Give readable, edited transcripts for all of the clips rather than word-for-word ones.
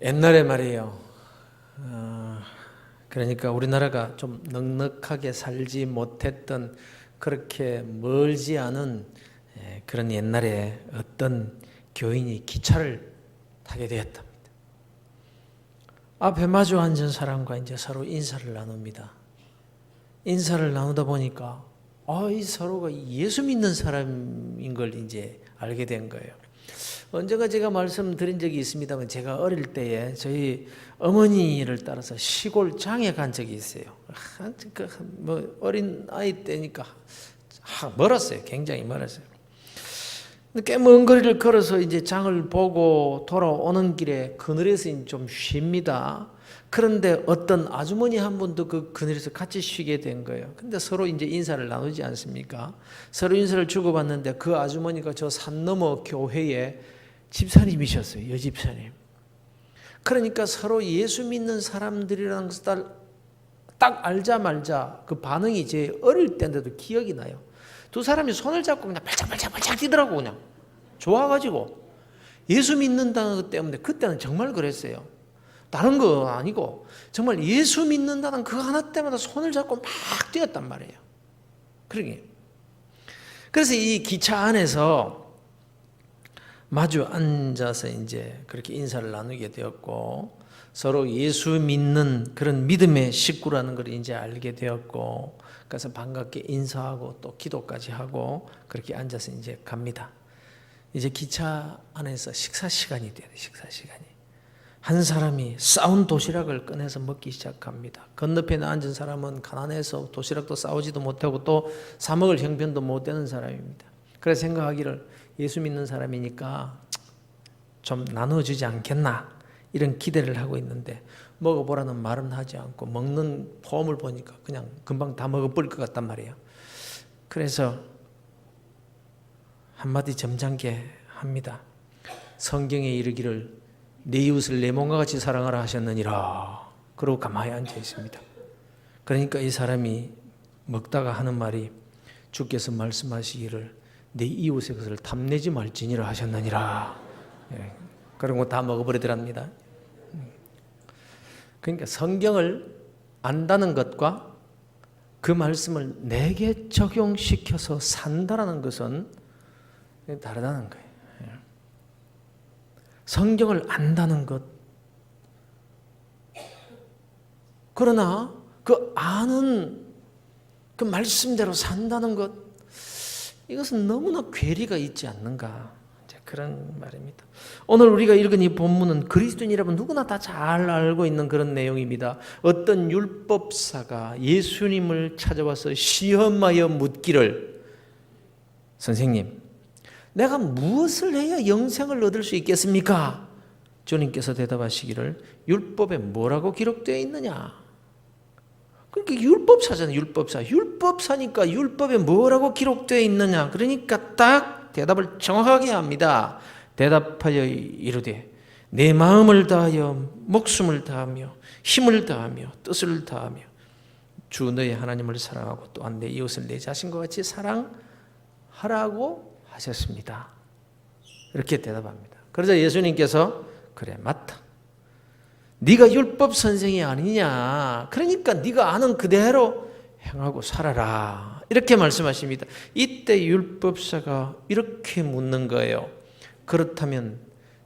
옛날에 말이에요. 그러니까 우리나라가 좀 넉넉하게 살지 못했던 그렇게 멀지 않은 그런 옛날에 어떤 교인이 기차를 타게 되었답니다. 앞에 마주 앉은 사람과 이제 서로 인사를 나눕니다. 인사를 나누다 보니까 이 서로가 예수 믿는 사람인 걸 이제 알게 된 거예요. 언젠가 제가 말씀드린 적이 있습니다만 제가 어릴 때에 저희 어머니를 따라서 시골장에 간 적이 있어요. 어린 아이 때니까 멀었어요. 굉장히 멀었어요. 꽤 먼 거리를 걸어서 이제 장을 보고 돌아오는 길에 그늘에서 좀 쉽니다. 그런데 어떤 아주머니 한 분도 그 그늘에서 같이 쉬게 된 거예요. 근데 서로 이제 인사를 나누지 않습니까? 서로 인사를 주고받는데 그 아주머니가 저 산 너머 교회에 집사님이셨어요. 여집사님. 그러니까 서로 예수 믿는 사람들이라는 것을 딱 알자마자 그 반응이 제 어릴 때인데도 기억이 나요. 두 사람이 손을 잡고 그냥 발짝발짝 뛰더라고. 그냥 좋아가지고 예수 믿는다는 것 때문에 그때는 정말 그랬어요. 다른 거 아니고 정말 예수 믿는다는 그 하나 때마다 손을 잡고 막 뛰었단 말이에요. 그래서 이 기차 안에서 마주 앉아서 이제 그렇게 인사를 나누게 되었고 서로 예수 믿는 그런 믿음의 식구라는 걸 이제 알게 되었고 그래서 반갑게 인사하고 또 기도까지 하고 그렇게 앉아서 이제 갑니다. 이제 기차 안에서 식사 시간이 돼요. 식사 시간이. 한 사람이 싸운 도시락을 꺼내서 먹기 시작합니다. 건너편에 앉은 사람은 가난해서 도시락도 싸우지도 못하고 또 사 먹을 형편도 못 되는 사람입니다. 그래서 생각하기를 예수 믿는 사람이니까 좀 나눠주지 않겠나 이런 기대를 하고 있는데 먹어보라는 말은 하지 않고 먹는 폼을 보니까 그냥 금방 다 먹어버릴 것 같단 말이에요. 그래서 한마디 점잖게 합니다. 성경에 이르기를 네 이웃을 내 몸과 같이 사랑하라 하셨느니라. 그러고 가만히 앉아 있습니다. 그러니까 이 사람이 먹다가 하는 말이 주께서 말씀하시기를 내 이웃의 것을 탐내지 말지니라 하셨느니라. 그러고 다 먹어버리더랍니다. 그러니까 성경을 안다는 것과 그 말씀을 내게 적용시켜서 산다라는 것은 다르다는 거예요. 성경을 안다는 것. 그러나 그 아는 그 말씀대로 산다는 것. 이것은 너무나 괴리가 있지 않는가. 그런 말입니다. 오늘 우리가 읽은 이 본문은 그리스도인이라면 누구나 다 잘 알고 있는 그런 내용입니다. 어떤 율법사가 예수님을 찾아와서 시험하여 묻기를 선생님, 내가 무엇을 해야 영생을 얻을 수 있겠습니까? 주님께서 대답하시기를 율법에 뭐라고 기록되어 있느냐? 그러니까 율법사잖아요. 율법사니까 율법에 뭐라고 기록되어 있느냐? 그러니까 딱 대답을 정확하게 합니다. 대답하여 이르되 내 마음을 다하여 목숨을 다하며 힘을 다하며 뜻을 다하며 주 너의 하나님을 사랑하고 또한 내 이웃을 내 자신과 같이 사랑하라고 하셨습니다. 이렇게 대답합니다. 그래서 예수님께서 그래 맞다. 네가 율법 선생이 아니냐. 그러니까 네가 아는 그대로 행하고 살아라. 이렇게 말씀하십니다. 이때 율법사가 이렇게 묻는 거예요. 그렇다면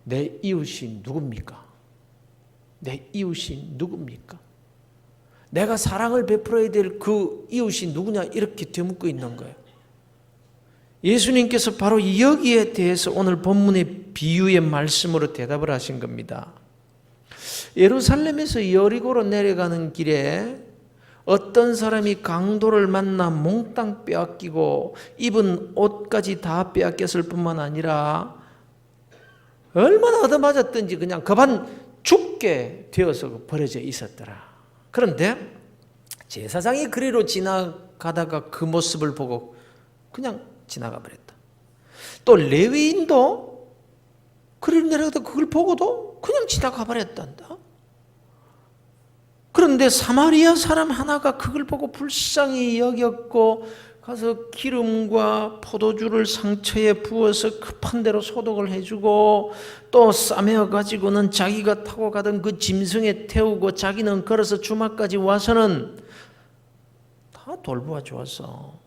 내 이웃이 누굽니까? 내 이웃이 누굽니까? 내가 사랑을 베풀어야 될 그 이웃이 누구냐? 이렇게 되묻고 있는 거예요. 예수님께서 바로 여기에 대해서 오늘 본문의 비유의 말씀으로 대답을 하신 겁니다. 예루살렘에서 여리고로 내려가는 길에 어떤 사람이 강도를 만나 몽땅 빼앗기고 입은 옷까지 다 빼앗겼을 뿐만 아니라 얼마나 얻어맞았든지 그냥 급한 죽게 되어서 버려져 있었더라. 그런데 제사장이 그리로 지나가다가 그 모습을 보고 그냥 지나가 버렸다. 또 레위인도 그리로 내려가다 그걸 보고도 그냥 지나가 버렸단다. 그런데 사마리아 사람 하나가 그걸 보고 불쌍히 여겼고 가서 기름과 포도주를 상처에 부어서 급한 대로 소독을 해주고 또 싸매어 가지고는 자기가 타고 가던 그 짐승에 태우고 자기는 걸어서 주막까지 와서는 다 돌보아 주었어.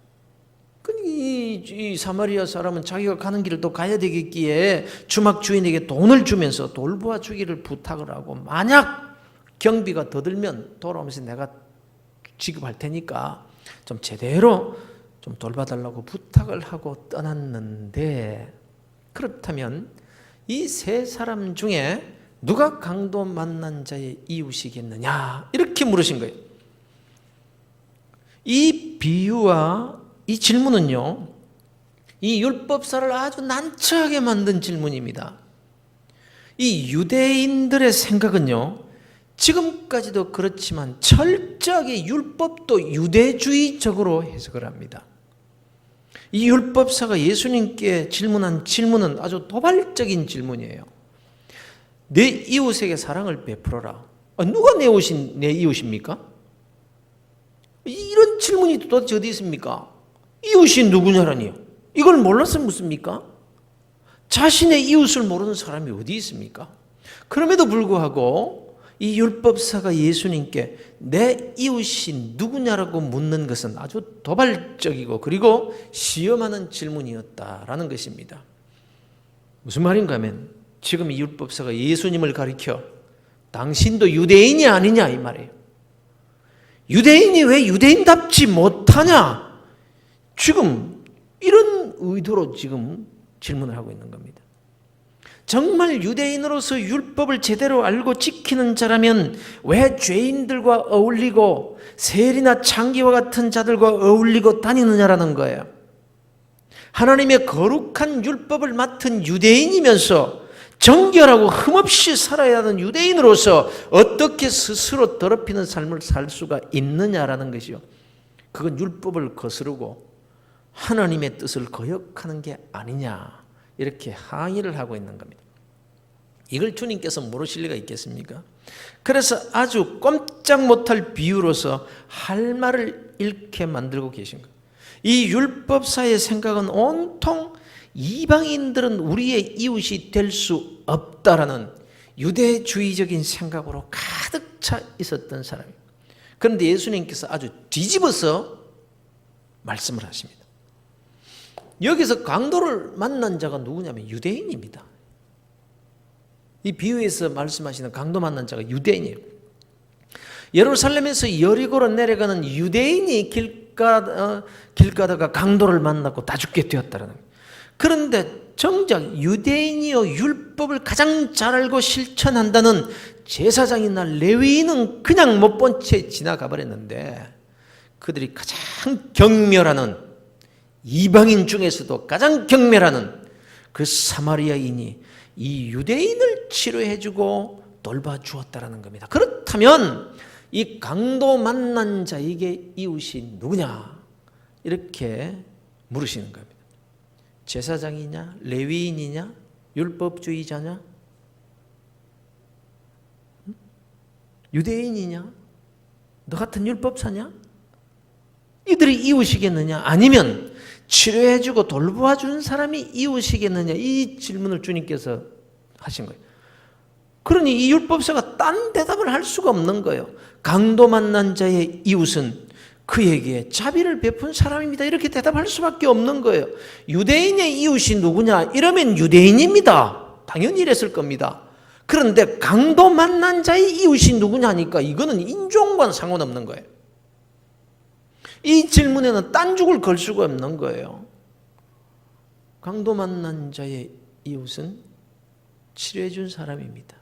이 사마리아 사람은 자기가 가는 길을 또 가야 되겠기에 주막 주인에게 돈을 주면서 돌보아 주기를 부탁을 하고, 만약 경비가 더 들면 돌아오면서 내가 지급할 테니까 좀 제대로 좀 돌봐달라고 부탁을 하고 떠났는데, 그렇다면 이 세 사람 중에 누가 강도 만난 자의 이웃이겠느냐 이렇게 물으신 거예요. 이 비유와 이 질문은요, 이 율법사를 아주 난처하게 만든 질문입니다. 이 유대인들의 생각은요, 지금까지도 그렇지만 철저하게 율법도 유대주의적으로 해석을 합니다. 이 율법사가 예수님께 질문한 질문은 아주 도발적인 질문이에요. 내 이웃에게 사랑을 베풀어라. 누가 내 이웃입니까? 이런 질문이 도대체 어디 있습니까? 이웃이 누구냐라니요. 이걸 몰라서 묻습니까? 자신의 이웃을 모르는 사람이 어디 있습니까? 그럼에도 불구하고 이 율법사가 예수님께 내 이웃이 누구냐라고 묻는 것은 아주 도발적이고 그리고 시험하는 질문이었다라는 것입니다. 무슨 말인가 하면 지금 이 율법사가 예수님을 가리켜 당신도 유대인이 아니냐 이 말이에요. 유대인이 왜 유대인답지 못하냐? 지금 이런 의도로 지금 질문을 하고 있는 겁니다. 정말 유대인으로서 율법을 제대로 알고 지키는 자라면 왜 죄인들과 어울리고 세리나 창기와 같은 자들과 어울리고 다니느냐라는 거예요. 하나님의 거룩한 율법을 맡은 유대인이면서 정결하고 흠없이 살아야 하는 유대인으로서 어떻게 스스로 더럽히는 삶을 살 수가 있느냐라는 것이요. 그건 율법을 거스르고 하나님의 뜻을 거역하는 게 아니냐, 이렇게 항의를 하고 있는 겁니다. 이걸 주님께서 모르실 리가 있겠습니까? 그래서 아주 꼼짝 못할 비유로서 할 말을 잃게 만들고 계신 거예요. 이 율법사의 생각은 온통 이방인들은 우리의 이웃이 될 수 없다라는 유대주의적인 생각으로 가득 차 있었던 사람이에요. 그런데 예수님께서 아주 뒤집어서 말씀을 하십니다. 여기서 강도를 만난 자가 누구냐면 유대인입니다. 이 비유에서 말씀하시는 강도 만난 자가 유대인이에요. 예루살렘에서 여리고로 내려가는 유대인이 길 가다가 강도를 만났고 다 죽게 되었다는 거예요. 그런데 정작 유대인이요 율법을 가장 잘 알고 실천한다는 제사장이나 레위인은 그냥 못 본 채 지나가 버렸는데, 그들이 가장 경멸하는 이방인 중에서도 가장 경멸하는 그 사마리아인이 이 유대인을 치료해주고 돌봐주었다라는 겁니다. 그렇다면 이 강도 만난 자에게 이웃이 누구냐 이렇게 물으시는 겁니다. 제사장이냐, 레위인이냐, 율법주의자냐, 유대인이냐, 너 같은 율법사냐? 이들이 이웃이겠느냐? 아니면 치료해주고 돌보아주는 사람이 이웃이겠느냐? 이 질문을 주님께서 하신 거예요. 그러니 이 율법사가 딴 대답을 할 수가 없는 거예요. 강도 만난 자의 이웃은 그에게 자비를 베푼 사람입니다. 이렇게 대답할 수밖에 없는 거예요. 유대인의 이웃이 누구냐? 이러면 유대인입니다. 당연히 이랬을 겁니다. 그런데 강도 만난 자의 이웃이 누구냐니까 이거는 인종과는 상관없는 거예요. 이 질문에는 딴죽을 걸 수가 없는 거예요. 강도 만난 자의 이웃은 치료해 준 사람입니다.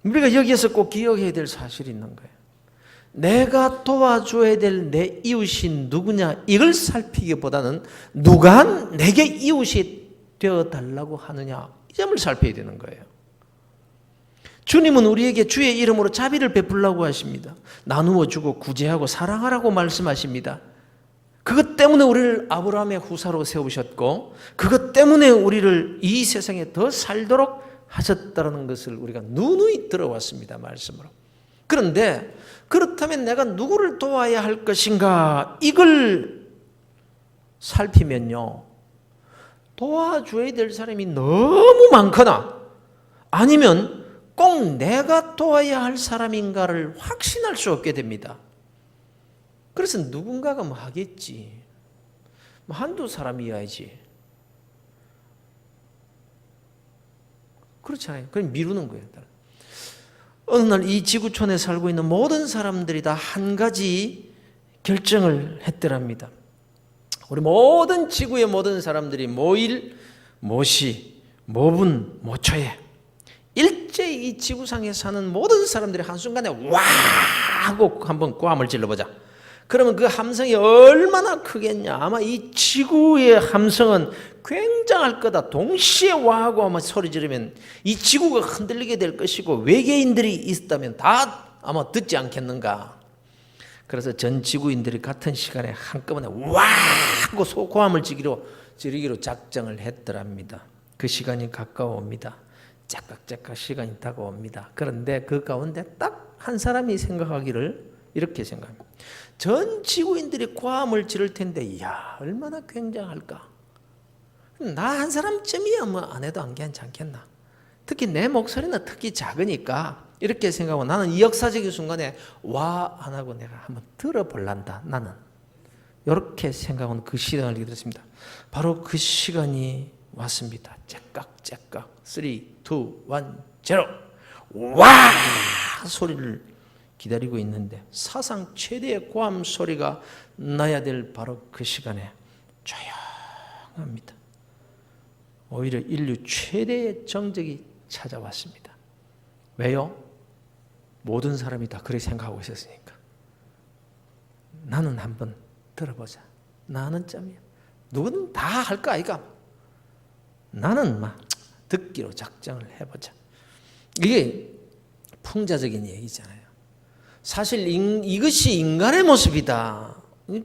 우리가 여기에서 꼭 기억해야 될 사실이 있는 거예요. 내가 도와줘야 될 내 이웃이 누구냐 이걸 살피기보다는 누가 내게 이웃이 되어달라고 하느냐 이 점을 살펴야 되는 거예요. 주님은 우리에게 주의 이름으로 자비를 베풀라고 하십니다. 나누어 주고 구제하고 사랑하라고 말씀하십니다. 그것 때문에 우리를 아브라함의 후사로 세우셨고 그것 때문에 우리를 이 세상에 더 살도록 하셨다는 것을 우리가 누누이 들어왔습니다. 말씀으로. 그런데 그렇다면 내가 누구를 도와야 할 것인가? 이걸 살피면요, 도와줘야 될 사람이 너무 많거나 아니면 꼭 내가 도와야 할 사람인가를 확신할 수 없게 됩니다. 그래서 누군가가 뭐 하겠지, 뭐 한두 사람이어야지, 그렇잖아요. 그럼 미루는 거예요. 어느 날 이 지구촌에 살고 있는 모든 사람들이 다 한 가지 결정을 했더랍니다. 우리 모든 지구의 모든 사람들이 모일, 모시, 모분, 모초에 일제히 이 지구상에 사는 모든 사람들이 한순간에 와 하고 한번 고함을 질러보자. 그러면 그 함성이 얼마나 크겠냐. 아마 이 지구의 함성은 굉장할 거다. 동시에 와하고 아마 소리 지르면 이 지구가 흔들리게 될 것이고 외계인들이 있다면 다 아마 듣지 않겠는가. 그래서 전 지구인들이 같은 시간에 한꺼번에 와 하고 고함을 지르기로 작정을 했더랍니다. 그 시간이 가까워옵니다. 짝깍짝깍 시간이 다가옵니다. 그런데 그 가운데 딱 한 사람이 생각하기를 이렇게 생각합니다. 전 지구인들이 고함을 지를 텐데, 이야, 얼마나 굉장할까. 나 한 사람쯤이야 뭐 안 해도 안 괜찮겠나. 특히 내 목소리는 특히 작으니까 이렇게 생각하고 나는 이 역사적인 순간에 와 안 하고 내가 한번 들어볼란다. 나는 이렇게 생각하는 그 시간을 기다렸습니다. 바로 그 시간이 왔습니다. 째깍째깍 3, 2, 1, 0 와 소리를 기다리고 있는데 사상 최대의 고함 소리가 나야 될 바로 그 시간에 조용합니다. 오히려 인류 최대의 정적이 찾아왔습니다. 왜요? 모든 사람이 다 그렇게 생각하고 있었으니까. 나는 한번 들어보자. 나는 짬이야. 누구는 다 할 거 아이가. 나는 막 듣기로 작정을 해보자. 이게 풍자적인 얘기잖아요. 사실 이것이 인간의 모습이다.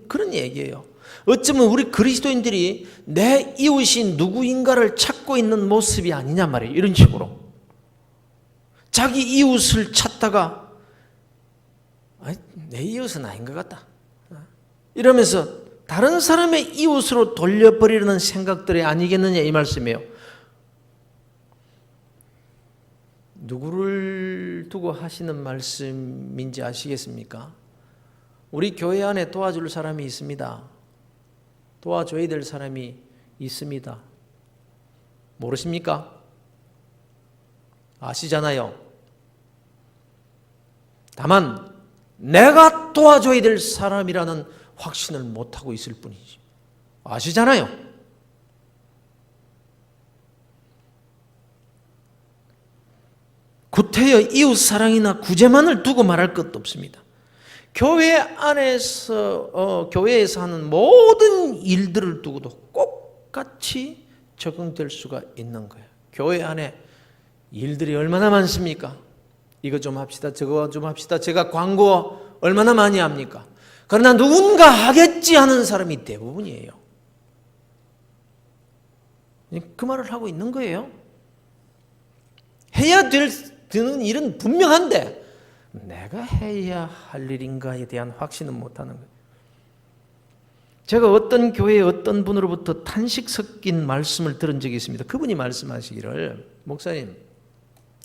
그런 얘기예요. 어쩌면 우리 그리스도인들이 내 이웃이 누구인가를 찾고 있는 모습이 아니냐 말이에요. 이런 식으로. 자기 이웃을 찾다가 내 이웃은 아닌 것 같다. 이러면서 다른 사람의 이웃으로 돌려버리려는 생각들이 아니겠느냐 이 말씀이에요. 누구를 두고 하시는 말씀인지 아시겠습니까? 우리 교회 안에 도와줄 사람이 있습니다. 도와줘야 될 사람이 있습니다. 모르십니까? 아시잖아요. 다만 내가 도와줘야 될 사람이라는 확신을 못하고 있을 뿐이지. 아시잖아요. 구태여 이웃사랑이나 구제만을 두고 말할 것도 없습니다. 교회 안에서 교회에서 하는 모든 일들을 두고도 똑같이 적용될 수가 있는 거예요. 교회 안에 일들이 얼마나 많습니까? 이거 좀 합시다, 저거 좀 합시다. 제가 광고 얼마나 많이 합니까? 그러나 누군가 하겠지 하는 사람이 대부분이에요. 그 말을 하고 있는 거예요. 해야 되는 일은 분명한데 내가 해야 할 일인가에 대한 확신은 못하는 거예요. 제가 어떤 교회의 어떤 분으로부터 탄식 섞인 말씀을 들은 적이 있습니다. 그분이 말씀하시기를, 목사님,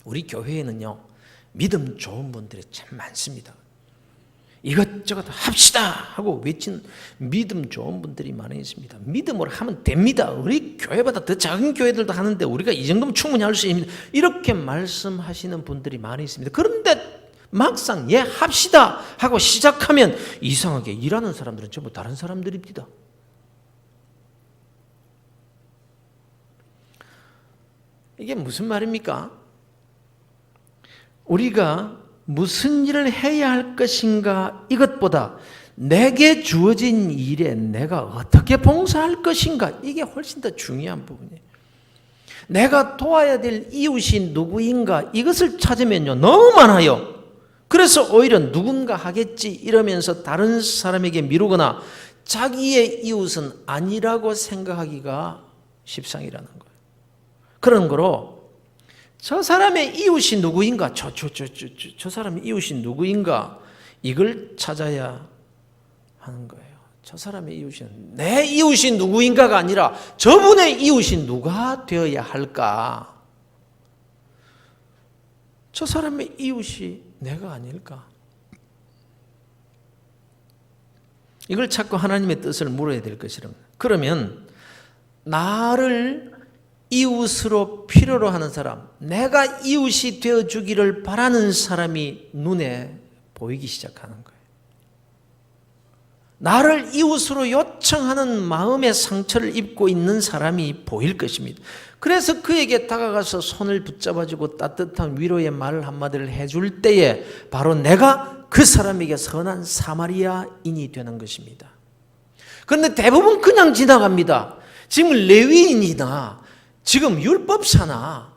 우리 교회에는요 믿음 좋은 분들이 참 많습니다. 이것저것 합시다 하고 외치는 믿음 좋은 분들이 많이 있습니다. 믿음으로 하면 됩니다. 우리 교회보다 더 작은 교회들도 하는데 우리가 이 정도면 충분히 할 수 있습니다. 이렇게 말씀하시는 분들이 많이 있습니다. 그런데 막상 예 합시다 하고 시작하면 이상하게 일하는 사람들은 전부 다른 사람들입니다. 이게 무슨 말입니까? 우리가 무슨 일을 해야 할 것인가 이것보다 내게 주어진 일에 내가 어떻게 봉사할 것인가, 이게 훨씬 더 중요한 부분이에요. 내가 도와야 될 이웃이 누구인가 이것을 찾으면요 너무 많아요. 그래서 오히려 누군가 하겠지 이러면서 다른 사람에게 미루거나 자기의 이웃은 아니라고 생각하기가 십상이라는 거예요. 그런 거로 저 사람의 이웃이 누구인가? 저 사람의 이웃이 누구인가? 이걸 찾아야 하는 거예요. 저 사람의 이웃이 내 이웃이 누구인가가 아니라 저분의 이웃이 누가 되어야 할까? 저 사람의 이웃이 내가 아닐까? 이걸 찾고 하나님의 뜻을 물어야 될 것이랍니다. 그러면 나를 이웃으로 필요로 하는 사람, 내가 이웃이 되어주기를 바라는 사람이 눈에 보이기 시작하는 거예요. 나를 이웃으로 요청하는 마음의 상처를 입고 있는 사람이 보일 것입니다. 그래서 그에게 다가가서 손을 붙잡아주고 따뜻한 위로의 말 한마디를 해줄 때에 바로 내가 그 사람에게 선한 사마리아인이 되는 것입니다. 그런데 대부분 그냥 지나갑니다. 지금 레위인이나 지금 율법사나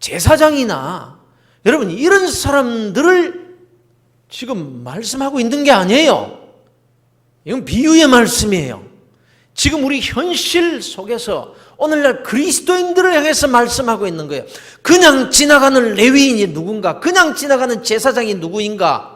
제사장이나 여러분 이런 사람들을 지금 말씀하고 있는 게 아니에요. 이건 비유의 말씀이에요. 지금 우리 현실 속에서 오늘날 그리스도인들을 향해서 말씀하고 있는 거예요. 그냥 지나가는 레위인이 누군가, 그냥 지나가는 제사장이 누구인가?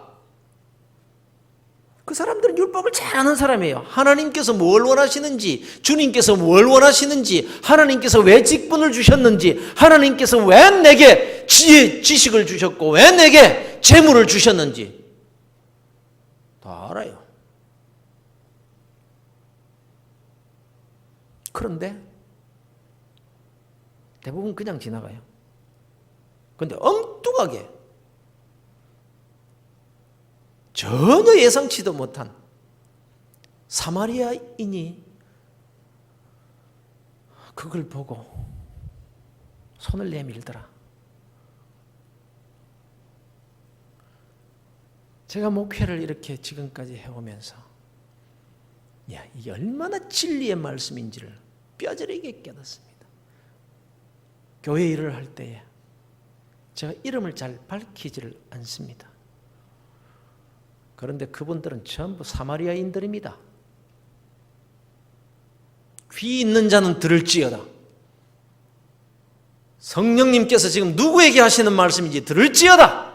그 사람들은 율법을 잘 아는 사람이에요. 하나님께서 뭘 원하시는지, 주님께서 뭘 원하시는지, 하나님께서 왜 직분을 주셨는지, 하나님께서 왜 내게 지식을 주셨고 왜 내게 재물을 주셨는지 다 알아요. 그런데 대부분 그냥 지나가요. 그런데 엉뚱하게 전혀 예상치도 못한 사마리아인이 그걸 보고 손을 내밀더라. 제가 목회를 이렇게 지금까지 해오면서 이게 얼마나 진리의 말씀인지를 뼈저리게 깨닫습니다. 교회 일을 할 때에 제가 이름을 잘 밝히지를 않습니다. 그런데 그분들은 전부 사마리아인들입니다. 귀 있는 자는 들을지어다. 성령님께서 지금 누구에게 하시는 말씀인지 들을지어다.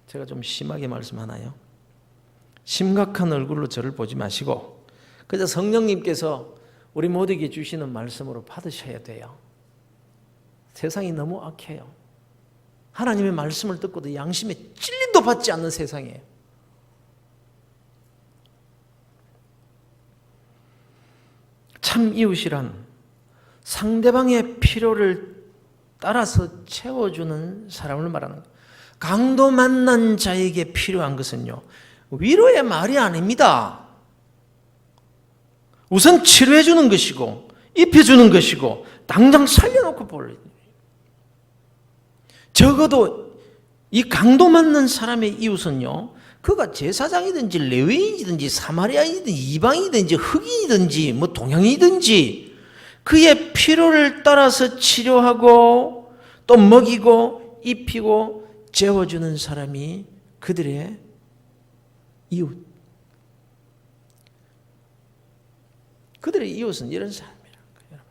제가 좀 심하게 말씀하나요? 심각한 얼굴로 저를 보지 마시고 그저 성령님께서 우리 모두에게 주시는 말씀으로 받으셔야 돼요. 세상이 너무 악해요. 하나님의 말씀을 듣고도 양심의 찔림도 받지 않는 세상이에요. 참 이웃이란 상대방의 필요를 따라서 채워주는 사람을 말하는 거예요. 강도 만난 자에게 필요한 것은요, 위로의 말이 아닙니다. 우선 치료해 주는 것이고 입혀 주는 것이고 당장 살려놓고 볼. 적어도 이 강도 맞는 사람의 이웃은요, 그가 제사장이든지 레위인이든지 사마리아인이든지 이방이든지 흑인이든지 뭐 동양이든지 그의 필요를 따라서 치료하고 또 먹이고 입히고 재워주는 사람이 그들의 이웃. 그들의 이웃은 이런 사람이라는 거예요.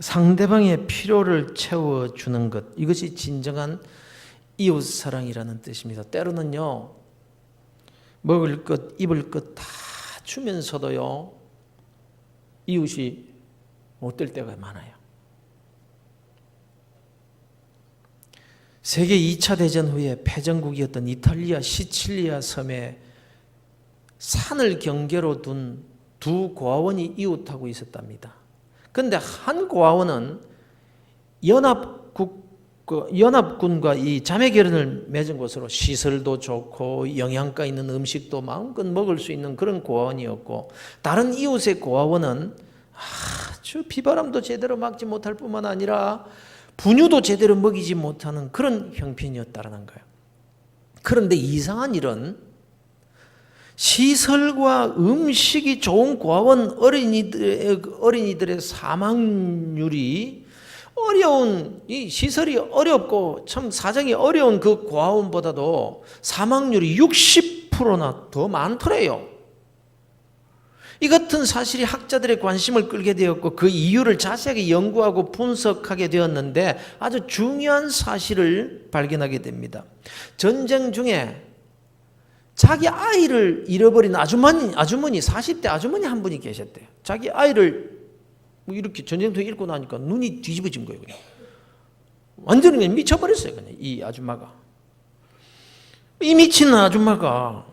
상대방의 필요를 채워주는 것, 이것이 진정한 이웃사랑이라는 뜻입니다. 때로는요, 먹을 것, 입을 것 다 주면서도요, 이웃이 못 될 때가 많아요. 세계 2차 대전 후에 패전국이었던 이탈리아 시칠리아 섬에 산을 경계로 둔 두 고아원이 이웃하고 있었답니다. 그런데 한 고아원은 연합군과 이 자매 결연을 맺은 곳으로 시설도 좋고 영양가 있는 음식도 마음껏 먹을 수 있는 그런 고아원이었고, 다른 이웃의 고아원은 아주 비바람도 제대로 막지 못할 뿐만 아니라 분유도 제대로 먹이지 못하는 그런 형편이었다는 거예요. 그런데 이상한 일은 시설과 음식이 좋은 고아원 어린이들의 사망률이 어려운 이 시설이 어렵고 참 사정이 어려운 그 고아원보다도 사망률이 60%나 더 많더래요. 이 같은 사실이 학자들의 관심을 끌게 되었고 그 이유를 자세하게 연구하고 분석하게 되었는데 아주 중요한 사실을 발견하게 됩니다. 전쟁 중에 자기 아이를 잃어버린 아주머니 40대 아주머니 한 분이 계셨대요. 자기 아이를 이렇게 전쟁터에 잃고 나니까 눈이 뒤집어진 거예요. 그냥. 완전히 그냥 미쳐버렸어요. 그냥 이 아줌마가. 이 미친 아줌마가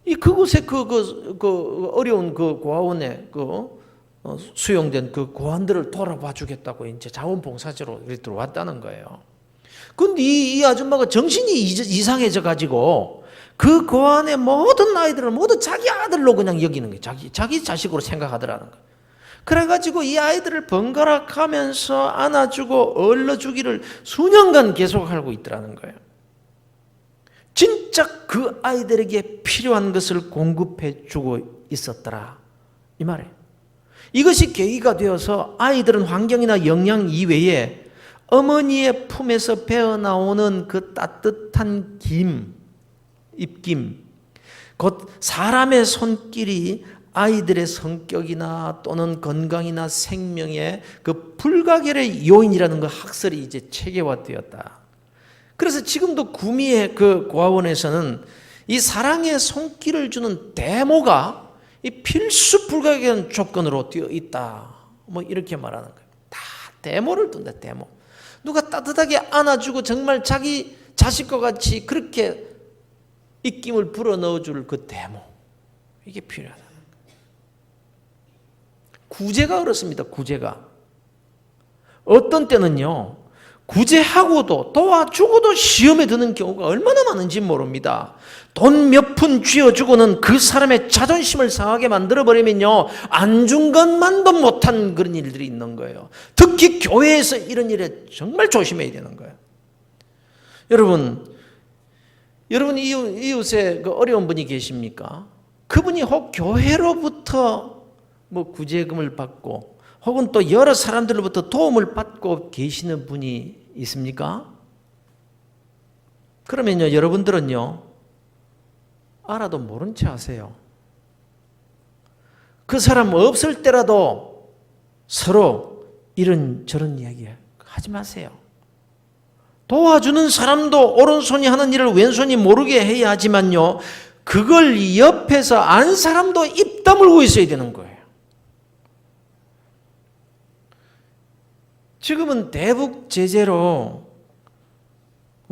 이 그곳에 그 어려운 그 고아원에 수용된 그 고아원들을 돌아봐 주겠다고 이제 자원봉사자로 들어왔다는 거예요. 근데 이 아줌마가 정신이 이상해져 가지고 그 고아원의 모든 아이들을 모두 자기 아들로 그냥 여기는 거예요. 자기 자식으로 생각하더라는 거예요. 그래가지고 이 아이들을 번갈아가면서 안아주고 얼러주기를 수년간 계속하고 있더라는 거예요. 진짜 그 아이들에게 필요한 것을 공급해 주고 있었더라 이 말이에요. 이것이 계기가 되어서 아이들은 환경이나 영양 이외에 어머니의 품에서 배어나오는 그 따뜻한 입김, 곧 사람의 손길이 아이들의 성격이나 또는 건강이나 생명의 그 불가결의 요인이라는 걸 학설이 이제 체계화되었다. 그래서 지금도 구미의 그 고아원에서는 이 사랑의 손길을 주는 데모가 이 필수 불가결한 조건으로 되어 있다. 뭐 이렇게 말하는 거예요. 다 데모를 둔다, 데모. 누가 따뜻하게 안아주고 정말 자기 자식과 같이 그렇게 입김을 불어넣어줄 그 데모. 이게 필요하다. 구제가 그렇습니다. 구제가. 어떤 때는요. 구제하고도 도와주고도 시험에 드는 경우가 얼마나 많은지 모릅니다. 돈 몇 푼 쥐어주고는 그 사람의 자존심을 상하게 만들어버리면요. 안 준 것만도 못한 그런 일들이 있는 거예요. 특히 교회에서 이런 일에 정말 조심해야 되는 거예요. 여러분 이웃에 그 어려운 분이 계십니까? 그분이 혹 교회로부터 뭐 구제금을 받고 혹은 또 여러 사람들로부터 도움을 받고 계시는 분이 있습니까? 그러면요, 여러분들은요, 알아도 모른 체 하세요. 그 사람 없을 때라도 서로 이런저런 이야기 하지 마세요. 도와주는 사람도 오른손이 하는 일을 왼손이 모르게 해야 하지만요, 그걸 옆에서 안 사람도 입 다물고 있어야 되는 거예요. 지금은 대북 제재로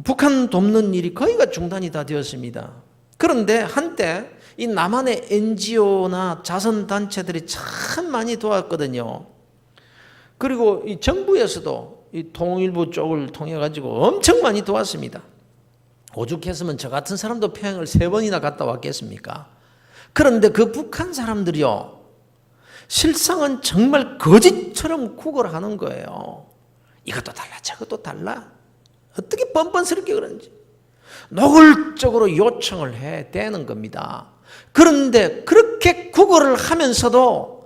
북한 돕는 일이 거의가 중단이 다 되었습니다. 그런데 한때 이 남한의 NGO나 자선단체들이 참 많이 도왔거든요. 그리고 이 정부에서도 이 통일부 쪽을 통해 가지고 엄청 많이 도왔습니다. 오죽했으면 저 같은 사람도 평양을 3번이나 갔다 왔겠습니까? 그런데 그 북한 사람들이요, 실상은 정말 거짓처럼 구걸하는 거예요. 이것도 달라 저것도 달라. 어떻게 뻔뻔스럽게 그런지 노골적으로 요청을 해대는 겁니다. 그런데 그렇게 구걸을 하면서도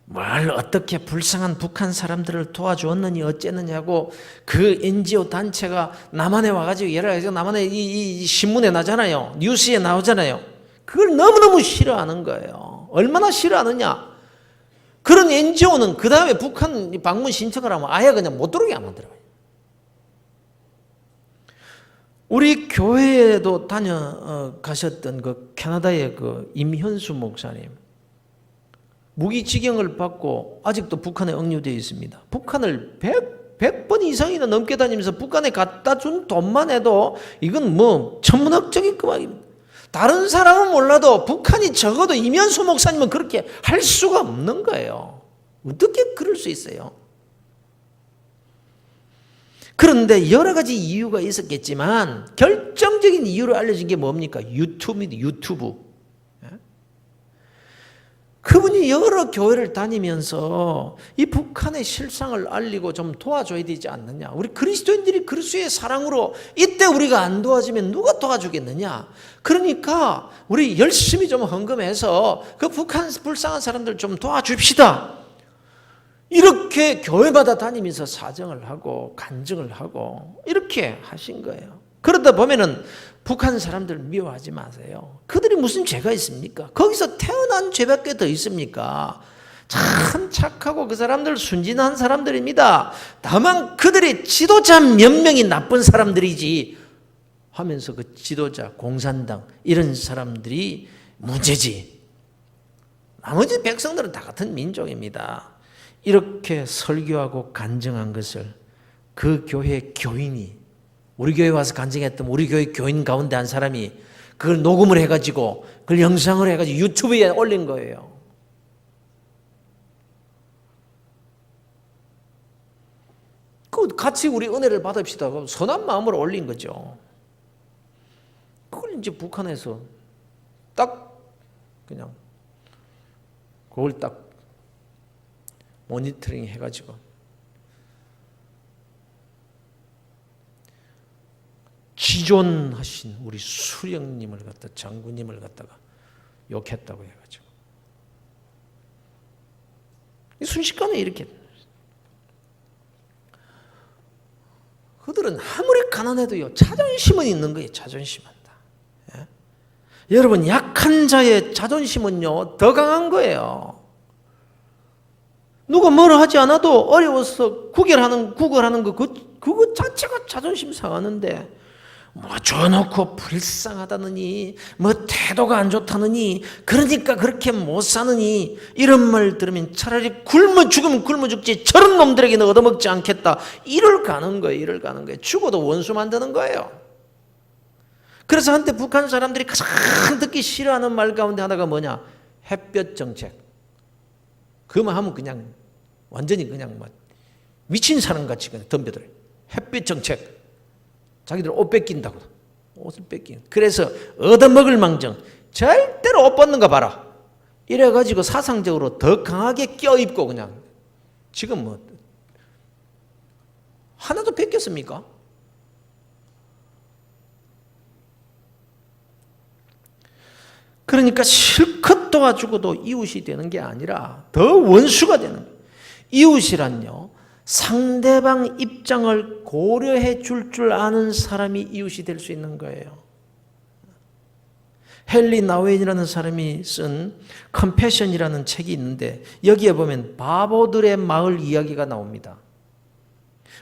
뭘 어떻게 불쌍한 북한 사람들을 도와주었느니 어쨌느냐고 그 NGO 단체가 남한에 와가지고 예를 들어서 남한에 이 신문에 나잖아요. 뉴스에 나오잖아요. 그걸 너무너무 싫어하는 거예요. 얼마나 싫어하느냐. 그런 NGO는 그 다음에 북한 방문 신청을 하면 아예 그냥 못 들어오게 안 만들어요. 우리 교회에도 다녀가셨던 그 캐나다의 그 임현수 목사님. 무기지경을 받고 아직도 북한에 억류되어 있습니다. 북한을 100번 이상이나 넘게 다니면서 북한에 갖다 준 돈만 해도 이건 뭐 천문학적인 금액입니다. 다른 사람은 몰라도 북한이 적어도 임현수 목사님은 그렇게 할 수가 없는 거예요. 어떻게 그럴 수 있어요? 그런데 여러 가지 이유가 있었겠지만 결정적인 이유로 알려진 게 뭡니까? 유튜브입니다. 유튜브. 그분이 여러 교회를 다니면서 이 북한의 실상을 알리고 좀 도와줘야 되지 않느냐. 우리 그리스도인들이 그리스도의 사랑으로 이때 우리가 안 도와주면 누가 도와주겠느냐. 그러니까 우리 열심히 좀 헌금해서 그 북한 불쌍한 사람들 좀 도와줍시다. 이렇게 교회마다 다니면서 사정을 하고 간증을 하고 이렇게 하신 거예요. 그러다 보면은 북한 사람들 미워하지 마세요. 그들이 무슨 죄가 있습니까? 거기서 태어난 죄밖에 더 있습니까? 참 착하고 그 사람들 순진한 사람들입니다. 다만 그들의 지도자 몇 명이 나쁜 사람들이지 하면서 그 지도자, 공산당 이런 사람들이 문제지. 나머지 백성들은 다 같은 민족입니다. 이렇게 설교하고 간증한 것을 그 교회 교인이, 우리 교회 와서 간증했던 우리 교회 교인 가운데 한 사람이 그걸 녹음을 해가지고 그걸 영상을 해가지고 유튜브에 올린 거예요. 그 같이 우리 은혜를 받읍시다. 선한 마음으로 올린 거죠. 그걸 이제 북한에서 딱 그냥 그걸 딱 모니터링 해가지고 지존하신 우리 수령님을 갖다, 장군님을 갖다가 욕했다고 해가지고 순식간에 이렇게. 그들은 아무리 가난해도요 자존심은 있는 거예요. 자존심은. 예? 여러분, 약한 자의 자존심은요 더 강한 거예요. 누가 뭐라 하지 않아도 어려워서 구걸하는 거 그거 자체가 자존심 상하는데 뭐 줘놓고 불쌍하다느니 뭐 태도가 안 좋다느니 그러니까 그렇게 못 사느니 이런 말 들으면 차라리 굶어 죽으면 굶어 죽지 저런 놈들에게는 얻어먹지 않겠다. 이를 가는 거예요. 죽어도 원수 만드는 거예요. 그래서 한때 북한 사람들이 가장 듣기 싫어하는 말 가운데 하나가 뭐냐? 햇볕 정책. 그만 하면 그냥 완전히 그냥 뭐 미친 사람같이 그냥 덤벼들어요. 햇빛 정책. 자기들 옷 뺏긴다고. 옷을 뺏긴. 그래서 얻어먹을 망정. 절대로 옷 벗는 거 봐라. 이래가지고 사상적으로 더 강하게 껴입고 그냥. 지금 뭐 하나도 뺏겼습니까? 그러니까 실컷 도와주고도 이웃이 되는 게 아니라 더 원수가 되는 거예요. 이웃이란요, 상대방 입장을 고려해 줄 아는 사람이 이웃이 될 수 있는 거예요. 헨리 나우엔이라는 사람이 쓴 컴패션이라는 책이 있는데 여기에 보면 바보들의 마을 이야기가 나옵니다.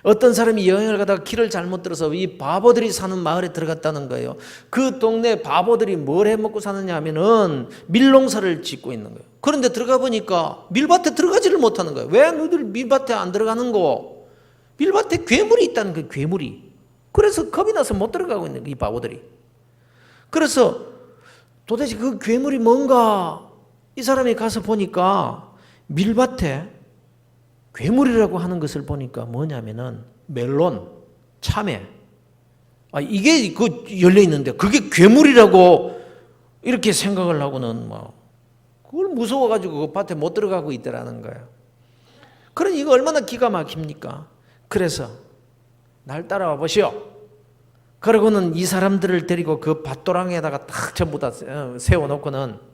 어떤 사람이 여행을 가다가 길을 잘못 들어서 이 바보들이 사는 마을에 들어갔다는 거예요. 그 동네 바보들이 뭘 해먹고 사느냐 하면은 밀농사를 짓고 있는 거예요. 그런데 들어가 보니까 밀밭에 들어가지를 못하는 거예요. 왜 너희들 밀밭에 안 들어가는 거? 밀밭에 괴물이 있다는 거예요. 괴물이. 그래서 겁이 나서 못 들어가고 있는 거예요. 이 바보들이. 그래서 도대체 그 괴물이 뭔가 이 사람이 가서 보니까 밀밭에 괴물이라고 하는 것을 보니까 뭐냐면은 멜론, 참외. 이게 그 열려 있는데 그게 괴물이라고 이렇게 생각을 하고는 뭐 그걸 무서워가지고 그 밭에 못 들어가고 있더라는 거예요. 그러니 이거 얼마나 기가 막힙니까? 그래서 날 따라와 보시오. 그러고는 이 사람들을 데리고 그 밭도랑에다가 딱 전부 다 세워놓고는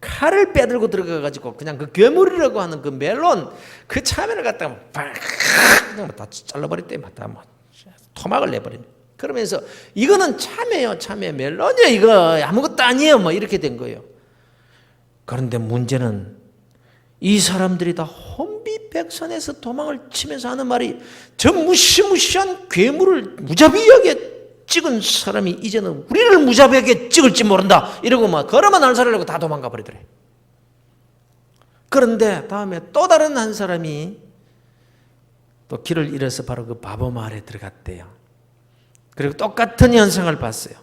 칼을 빼들고 들어가가지고 그냥 그 괴물이라고 하는 그 멜론 그 참외를 갖다가 그냥 다 잘라버렸대. 다 뭐 토막을 내버리네. 그러면서 이거는 참외요, 참외 멜론이요, 이거 아무것도 아니에요, 뭐 이렇게 된 거예요. 그런데 문제는 이 사람들이 다 혼비백산에서 도망을 치면서 하는 말이 저 무시무시한 괴물을 무자비하게 찍은 사람이 이제는 우리를 무자비하게 찍을지 모른다 이러고 막 걸어만 날살하려고 다 도망가 버리더래. 그런데 다음에 또 다른 한 사람이 또 길을 잃어서 바로 그 바보 마을에 들어갔대요. 그리고 똑같은 현상을 봤어요.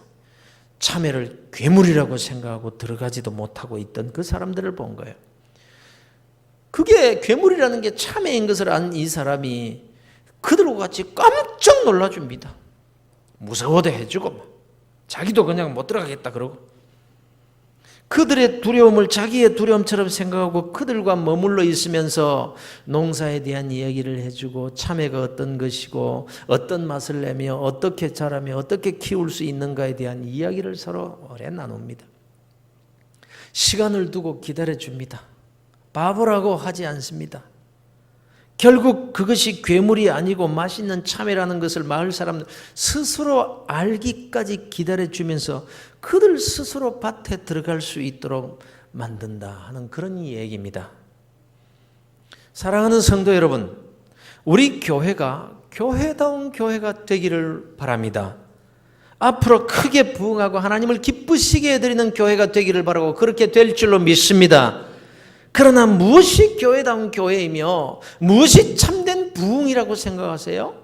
참외를 괴물이라고 생각하고 들어가지도 못하고 있던 그 사람들을 본 거예요. 그게 괴물이라는 게 참외인 것을 안 이 사람이 그들과 같이 깜짝 놀라줍니다. 무서워도 해주고 자기도 그냥 못 들어가겠다 그러고 그들의 두려움을 자기의 두려움처럼 생각하고 그들과 머물러 있으면서 농사에 대한 이야기를 해주고 참외가 어떤 것이고 어떤 맛을 내며 어떻게 자라며 어떻게 키울 수 있는가에 대한 이야기를 서로 오래 나눕니다. 시간을 두고 기다려줍니다. 바보라고 하지 않습니다. 결국 그것이 괴물이 아니고 맛있는 참외라는 것을 마을 사람들 스스로 알기까지 기다려주면서 그들 스스로 밭에 들어갈 수 있도록 만든다 하는 그런 얘기입니다. 사랑하는 성도 여러분, 우리 교회가 교회다운 교회가 되기를 바랍니다. 앞으로 크게 부흥하고 하나님을 기쁘시게 해드리는 교회가 되기를 바라고 그렇게 될 줄로 믿습니다. 그러나 무엇이 교회다운 교회이며 무엇이 참된 부흥이라고 생각하세요?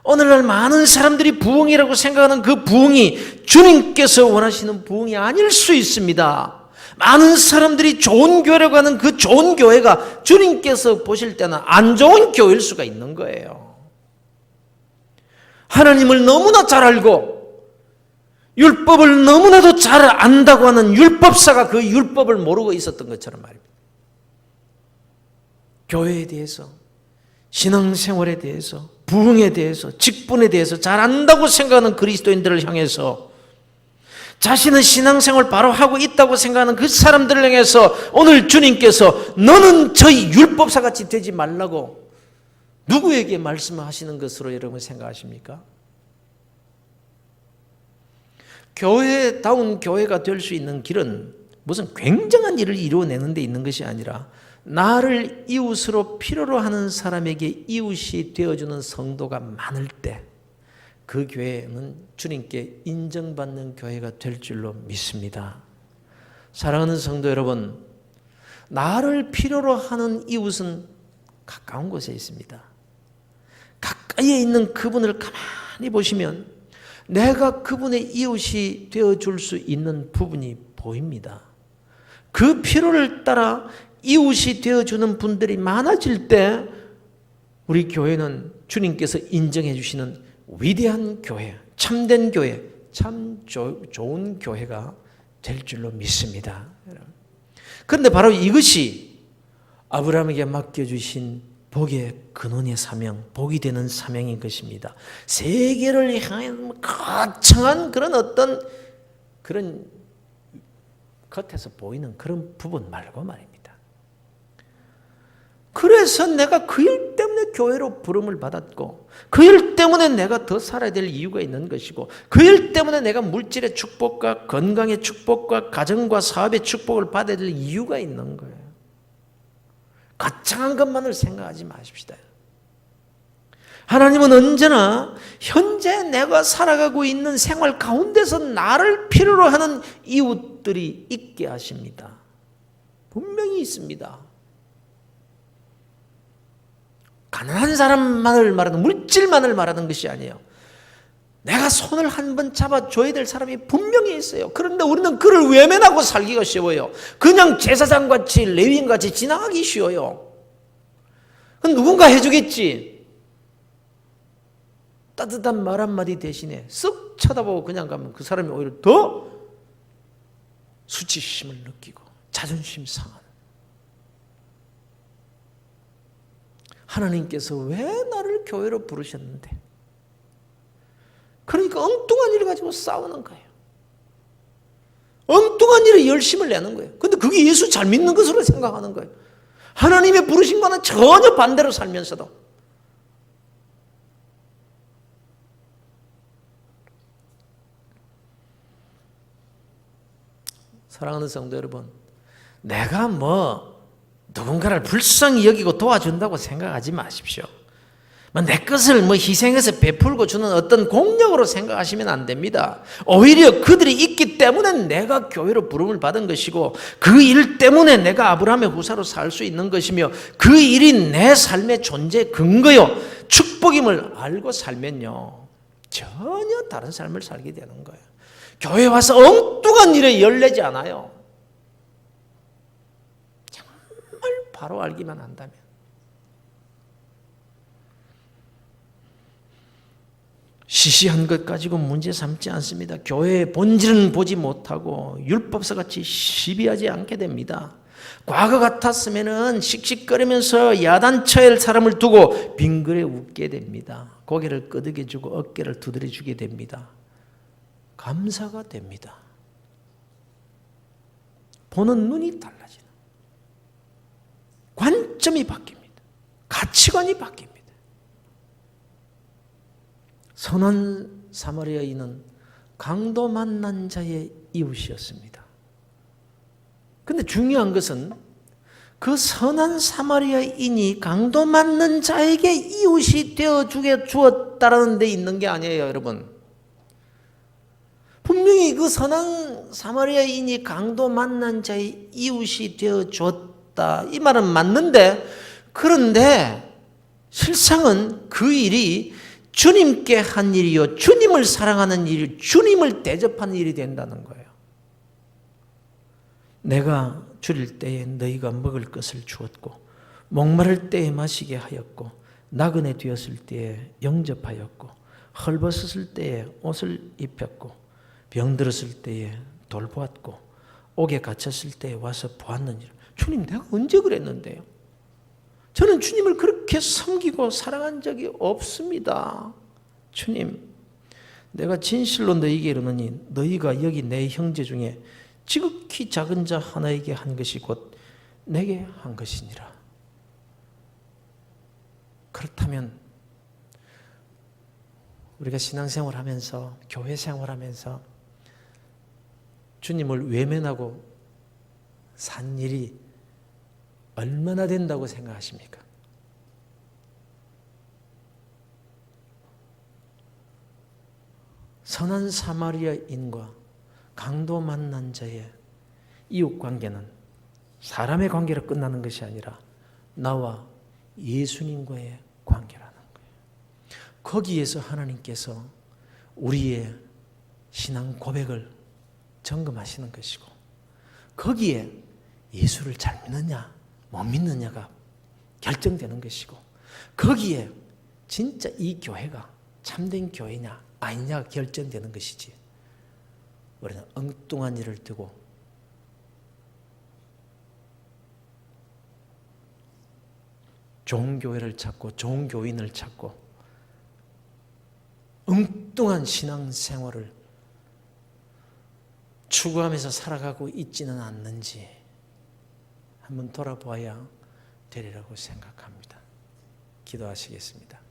오늘날 많은 사람들이 부흥이라고 생각하는 그 부흥이 주님께서 원하시는 부흥이 아닐 수 있습니다. 많은 사람들이 좋은 교회라고 하는 그 좋은 교회가 주님께서 보실 때는 안 좋은 교회일 수가 있는 거예요. 하나님을 너무나 잘 알고 율법을 너무나도 잘 안다고 하는 율법사가 그 율법을 모르고 있었던 것처럼 말입니다. 교회에 대해서, 신앙생활에 대해서, 부흥에 대해서, 직분에 대해서 잘 안다고 생각하는 그리스도인들을 향해서 자신은 신앙생활 바로 하고 있다고 생각하는 그 사람들을 향해서 오늘 주님께서 너는 저희 율법사같이 되지 말라고 누구에게 말씀하시는 것으로 여러분 생각하십니까? 교회다운 교회가 될 수 있는 길은 무슨 굉장한 일을 이루어내는 데 있는 것이 아니라 나를 이웃으로 필요로 하는 사람에게 이웃이 되어주는 성도가 많을 때 그 교회는 주님께 인정받는 교회가 될 줄로 믿습니다. 사랑하는 성도 여러분, 나를 필요로 하는 이웃은 가까운 곳에 있습니다. 가까이에 있는 그분을 가만히 보시면 내가 그분의 이웃이 되어줄 수 있는 부분이 보입니다. 그 필요를 따라 이웃이 되어주는 분들이 많아질 때 우리 교회는 주님께서 인정해 주시는 위대한 교회, 참된 교회, 참 좋은 교회가 될 줄로 믿습니다. 그런데 바로 이것이 아브라함에게 맡겨주신 복의 근원의 사명, 복이 되는 사명인 것입니다. 세계를 향한 거창한 그런 어떤 그런 겉에서 보이는 그런 부분 말고 말입니다. 그래서 내가 그 일 때문에 교회로 부름을 받았고 그 일 때문에 내가 더 살아야 될 이유가 있는 것이고 그 일 때문에 내가 물질의 축복과 건강의 축복과 가정과 사업의 축복을 받아야 될 이유가 있는 거예요. 거창한 것만을 생각하지 마십시다. 하나님은 언제나 현재 내가 살아가고 있는 생활 가운데서 나를 필요로 하는 이웃들이 있게 하십니다. 분명히 있습니다. 가난한 사람만을 말하는, 물질만을 말하는 것이 아니에요. 내가 손을 한 번 잡아줘야 될 사람이 분명히 있어요. 그런데 우리는 그를 외면하고 살기가 쉬워요. 그냥 제사장같이 레위인같이 지나가기 쉬워요. 그럼 누군가 해주겠지. 따뜻한 말 한마디 대신에 쓱 쳐다보고 그냥 가면 그 사람이 오히려 더 수치심을 느끼고 자존심 상하는. 하나님께서 왜 나를 교회로 부르셨는데? 그러니까 엉뚱한 일을 가지고 싸우는 거예요. 엉뚱한 일에 열심을 내는 거예요. 근데 그게 예수 잘 믿는 것으로 생각하는 거예요. 하나님의 부르심과는 전혀 반대로 살면서도. 사랑하는 성도 여러분, 내가 누군가를 불쌍히 여기고 도와준다고 생각하지 마십시오. 내 것을 희생해서 베풀고 주는 어떤 공력으로 생각하시면 안 됩니다. 오히려 그들이 있기 때문에 내가 교회로 부름을 받은 것이고 그 일 때문에 내가 아브라함의 후사로 살 수 있는 것이며 그 일이 내 삶의 존재 근거요 축복임을 알고 살면요 전혀 다른 삶을 살게 되는 거예요. 교회 와서 엉뚱한 일에 열내지 않아요. 바로 알기만 한다면. 시시한 것 가지고 문제 삼지 않습니다. 교회의 본질은 보지 못하고 율법사같이 시비하지 않게 됩니다. 과거 같았으면 씩씩거리면서 야단쳐야 할 사람을 두고 빙그레 웃게 됩니다. 고개를 끄덕여주고 어깨를 두드려주게 됩니다. 감사가 됩니다. 보는 눈이 달라지는. 관점이 바뀝니다. 가치관이 바뀝니다. 선한 사마리아인은 강도 만난 자의 이웃이었습니다. 그런데 중요한 것은 그 선한 사마리아인이 강도 만난 자에게 이웃이 되어 주었다라는 데 있는 게 아니에요, 여러분. 분명히 그 선한 사마리아인이 강도 만난 자의 이웃이 되어 줬다, 이 말은 맞는데, 그런데 실상은 그 일이 주님께 한 일이요, 주님을 사랑하는 일, 주님을 대접하는 일이 된다는 거예요. 내가 줄일 때에 너희가 먹을 것을 주었고, 목마를 때에 마시게 하였고, 나그네 되었을 때에 영접하였고, 헐벗었을 때에 옷을 입혔고, 병들었을 때에 돌보았고, 옥에 갇혔을 때에 와서 보았느니라. 주님, 내가 언제 그랬는데요? 저는 주님을 그렇게 섬기고 사랑한 적이 없습니다. 주님, 내가 진실로 너희에게 이르노니 너희가 여기 내 형제 중에 지극히 작은 자 하나에게 한 것이 곧 내게 한 것이니라. 그렇다면 우리가 신앙생활하면서, 교회 생활하면서 주님을 외면하고 산 일이 얼마나 된다고 생각하십니까? 선한 사마리아인과 강도 만난 자의 이웃 관계는 사람의 관계로 끝나는 것이 아니라 나와 예수님과의 관계라는 거예요. 거기에서 하나님께서 우리의 신앙 고백을 점검하시는 것이고, 거기에 예수를 잘 믿느냐 못 믿느냐가 결정되는 것이고, 거기에 진짜 이 교회가 참된 교회냐 아니냐가 결정되는 것이지, 우리는 엉뚱한 일을 두고 좋은 교회를 찾고 좋은 교인을 찾고 엉뚱한 신앙생활을 추구하면서 살아가고 있지는 않는지 한번 돌아보아야 되리라고 생각합니다. 기도하시겠습니다.